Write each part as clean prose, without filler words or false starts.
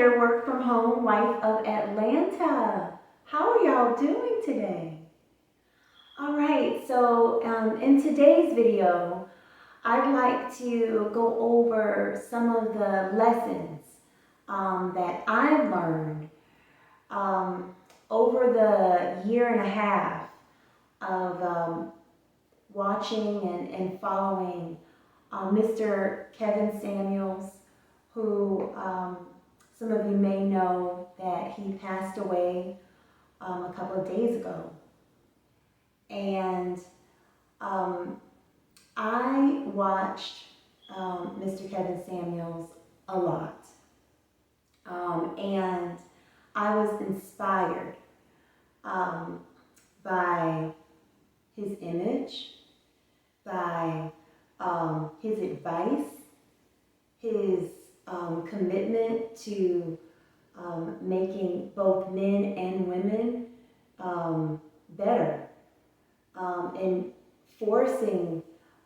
your work from home wife of Atlanta. How are y'all doing today? All right, so in today's video, I'd like to go over some of the lessons that I've learned over the year and a half of watching and following Mr. Kevinsamuels, who some of you may know that he passed away a couple of days ago. And I watched Mr. Kevinsamuels a lot. And I was inspired by his image, by his advice, his commitment to making both men and women better, and forcing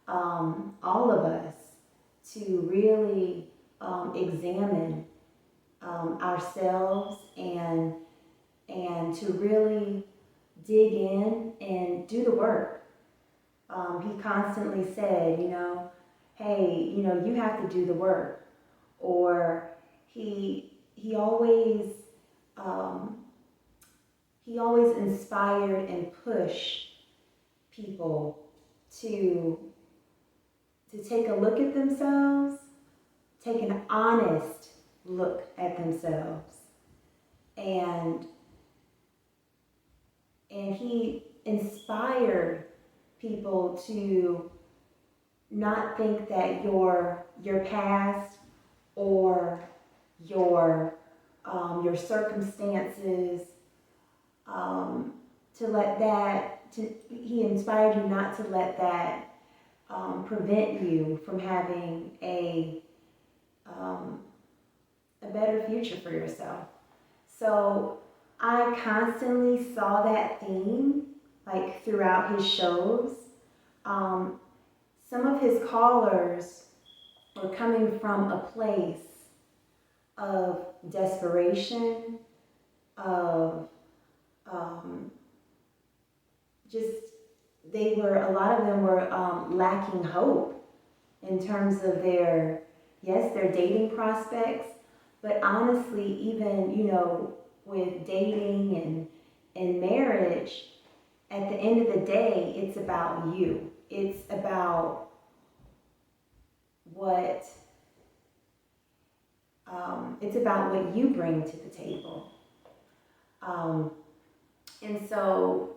all of us to really examine ourselves and to really dig in and do the work. He constantly said, hey, you have to do the work. Or he always inspired and pushed people to take a look at themselves, take an honest look at themselves. And he inspired people to not think that your past or your circumstances, he inspired you not to let that prevent you from having a better future for yourself. So I constantly saw that theme throughout his shows. Some of his callers were coming from a place of desperation, of a lot of them were lacking hope in terms of their dating prospects, but honestly, even, with dating and marriage, at the end of the day, it's about you. It's about what you bring to the table. And so,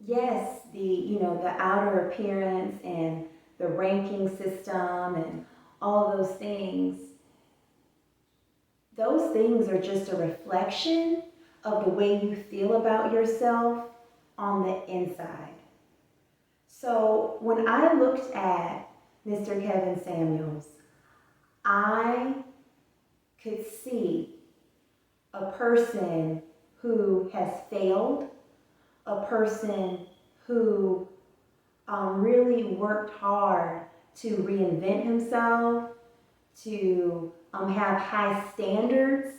yes, the outer appearance and the ranking system and all of those things are just a reflection of the way you feel about yourself on the inside. So when I looked at Mr. Kevinsamuels, I could see a person who has failed, a person who really worked hard to reinvent himself, to have high standards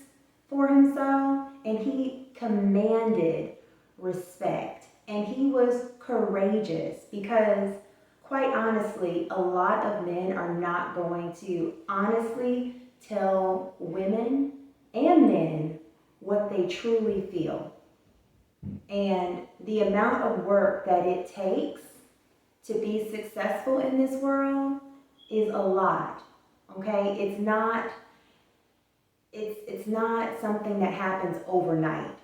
for himself, and he commanded respect. And he was courageous because, quite honestly, a lot of men are not going to honestly tell women and men what they truly feel. And the amount of work that it takes to be successful in this world is a lot. Okay? It's not something that happens overnight.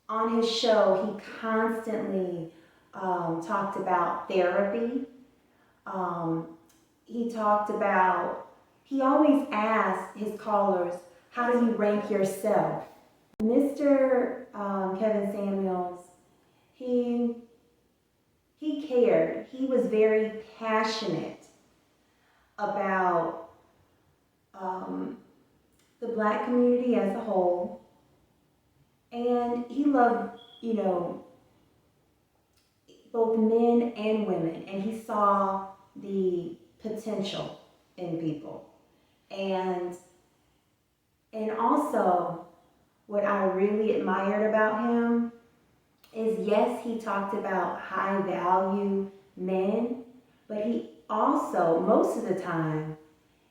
On his show, he constantly talked about therapy. He always asked his callers, how do you rank yourself? Mr. Kevinsamuels, he cared. He was very passionate about the Black community as a whole. And he loved, both men and women. And he saw the potential in people. And also, what I really admired about him is, yes, he talked about high value men, but he also, most of the time,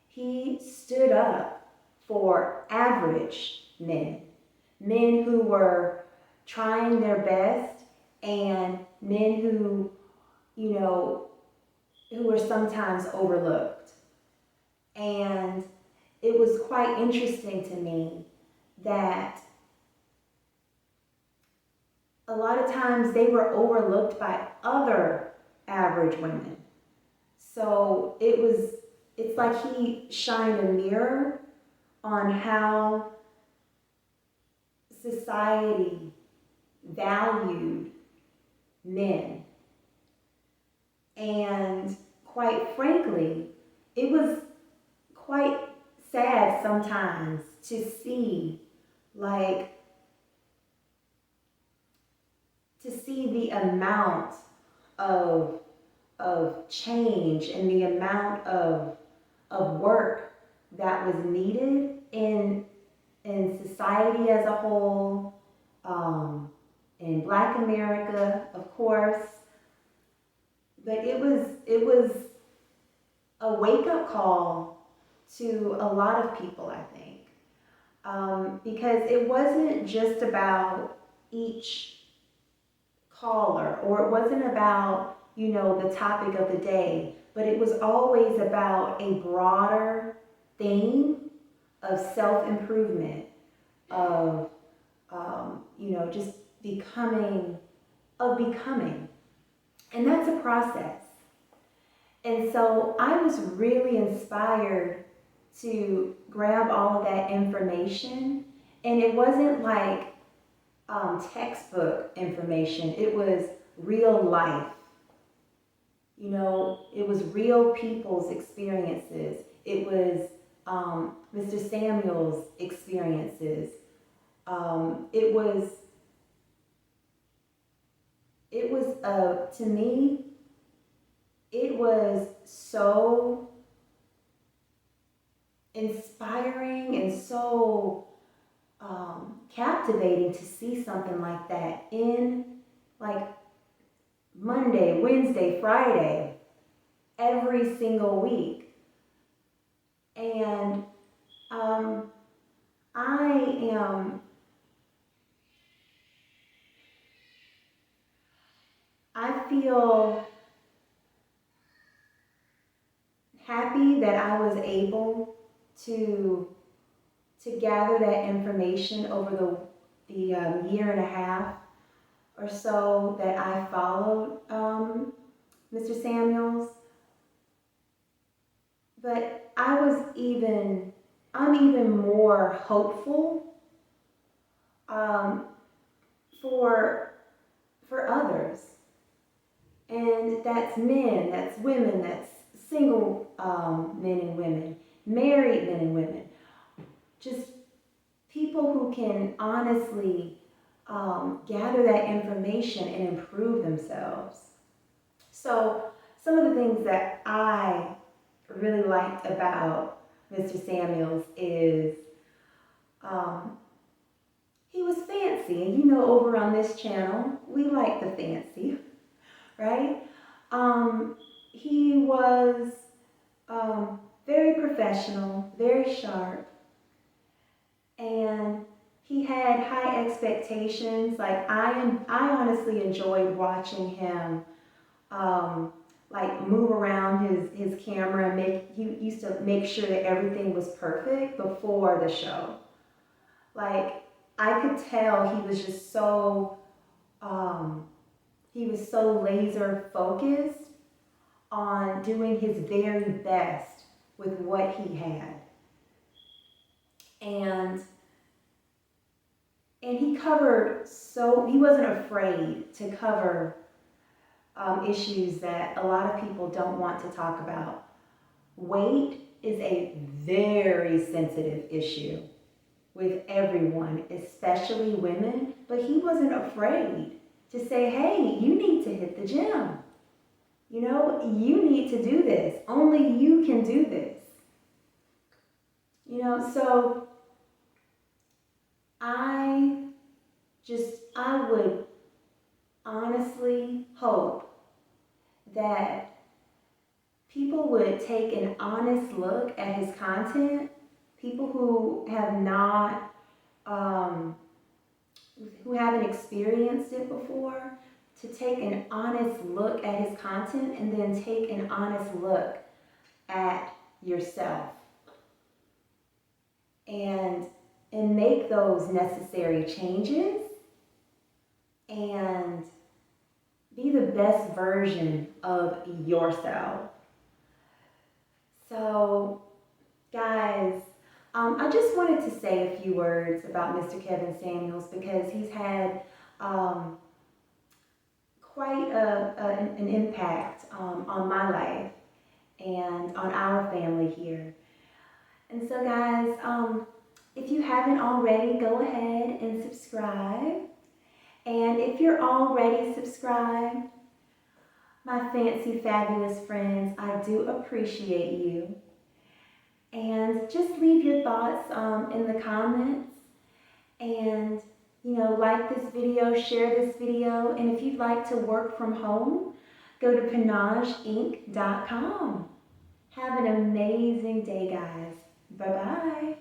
he stood up for average men, men who were trying their best, and men who, who were sometimes overlooked. And it was quite interesting to me that a lot of times they were overlooked by other average women. So it's like he shined a mirror on how society valued men. And quite frankly, it was quite sad sometimes to see, the amount of change and the amount of work that was needed in society as a whole, in Black America, of course. But it was a wake-up call to a lot of people, I think, because it wasn't just about each caller, or it wasn't about, the topic of the day, but it was always about a broader theme of self-improvement, of, just becoming. And that's a process. And so I was really inspired to grab all of that information. And it wasn't like textbook information, it was real life. It was real people's experiences. It was Mr. Samuels' experiences. To me, it was so inspiring and so captivating to see something like that in Monday, Wednesday, Friday, every single week. And I feel happy that I was able to gather that information over the year and a half or so that I followed Mr. Samuels. But I'm even more hopeful for others. And that's men, that's women, that's single men and women, married men and women. Just people who can honestly gather that information and improve themselves. So some of the things that I really liked about Mr. Samuels is he was fancy. And over on this channel, we like the fancy, right? He was very professional, very sharp, and he had high expectations. I honestly enjoyed watching him move around his camera, and he used to make sure that everything was perfect before the show. I could tell he was just so laser focused on doing his very best with what he had. And he wasn't afraid to cover issues that a lot of people don't want to talk about. Weight is a very sensitive issue with everyone, especially women, but he wasn't afraid to say, hey, you need to hit the gym. You need to do this. Only you can do this. So I would honestly hope that people would take an honest look at his content. People um, who haven't experienced it before, to take an honest look at his content and then take an honest look at yourself and make those necessary changes and be the best version of yourself. So, guys, I just wanted to say a few words about Mr. Kevinsamuels because he's had quite an impact on my life and on our family here. And so, guys, if you haven't already, go ahead and subscribe. And if you're already subscribed, my fancy, fabulous friends, I do appreciate you. And just leave your thoughts in the comments. And, like this video, share this video. And if you'd like to work from home, go to panageinc.com. Have an amazing day, guys. Bye-bye.